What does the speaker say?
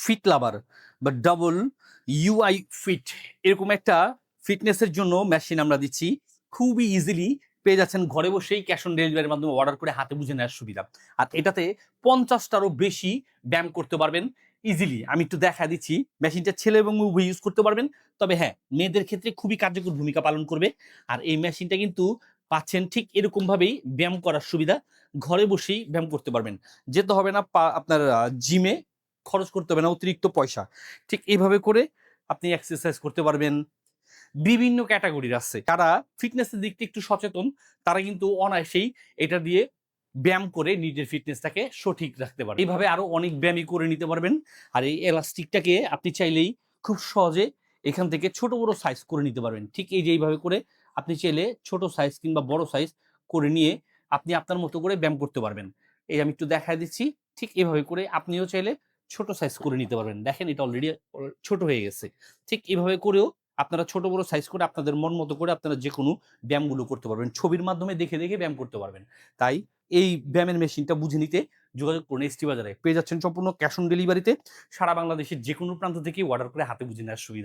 Fit লাভার বা double UI fit এরকম একটা ফিটনেসের জন্য মেশিন আমরা দিচ্ছি। খুবই ইজিলি পেয়ে যাচ্ছেন ঘরে বসেই, ক্যাশ অন ডেলিভারির মাধ্যমে অর্ডার করে হাতে বুঝে নেওয়ার সুবিধা। আর এটাতে 50টারও বেশি ব্যায়াম করতে পারবেন ইজিলি। আমি একটু দেখা দিচ্ছি। মেশিনটা ছেলে এবং উভয় ইউজ করতে পারবেন। তবে হ্যাঁ, মেয়েদের ক্ষেত্রে খুবই কার্যকর ভূমিকা পালন করবে। আর এই মেশিনটা কিন্তু পাচ্ছেন ঠিক এরকম ভাবেই ব্যায়াম করার সুবিধা। ঘরে বসেই ব্যায়াম করতে পারবেন, যেতে হবে না আপনার জিমে, খরচ করতে হবে না অতিরিক্ত পয়সা। ঠিক এইভাবে করে আপনি এক্সারসাইজ করতে পারবেন। বিভিন্ন ক্যাটাগরির আছে, যারা ফিটনেসের দিকটা একটু সচেতন তারা কিন্তু অনায়াসেই এটা দিয়ে ব্যায়াম করে নিজের ফিটনেসটাকে সঠিক রাখতে পারবে। এইভাবে আরো অনেক ব্যায়ামই করে নিতে পারবেন। আর এই এলাস্টিকটাকে আপনি চাইলেই খুব সহজে এখান থেকে ছোট বড় সাইজ করে নিতে পারবেন। ঠিক এই যে এইভাবে করে আপনি চাইলে ছোট সাইজ কিংবা বড় সাইজ করে নিয়ে আপনি আপনার মতো করে ব্যায়াম করতে পারবেন। এই আমি একটু দেখায় দিচ্ছি। ঠিক এভাবে করে আপনিও চাইলে ছোট সাইজ করে নিতে পারবেন। দেখেন এটা অলরেডি ছোট হয়ে গেছে। ঠিক এভাবে করেও আপনারা ছোট বড় সাইজ করে আপনাদের মন মতো করে আপনারা যেকোনো ব্যায়ামগুলো করতে পারবেন। ছবির মাধ্যমে দেখে দেখে ব্যায়াম করতে পারবেন। তাই এই ব্যায়ামের মেশিনটা বুঝে নিতে যোগাযোগ করুন এসটি বাজারে। পেয়ে যাচ্ছেন সম্পূর্ণ ক্যাশ অন ডেলিভারিতে। সারা বাংলাদেশের যেকোনো প্রান্ত থেকেই অর্ডার করে হাতে বুঝে নেওয়ার সুবিধা।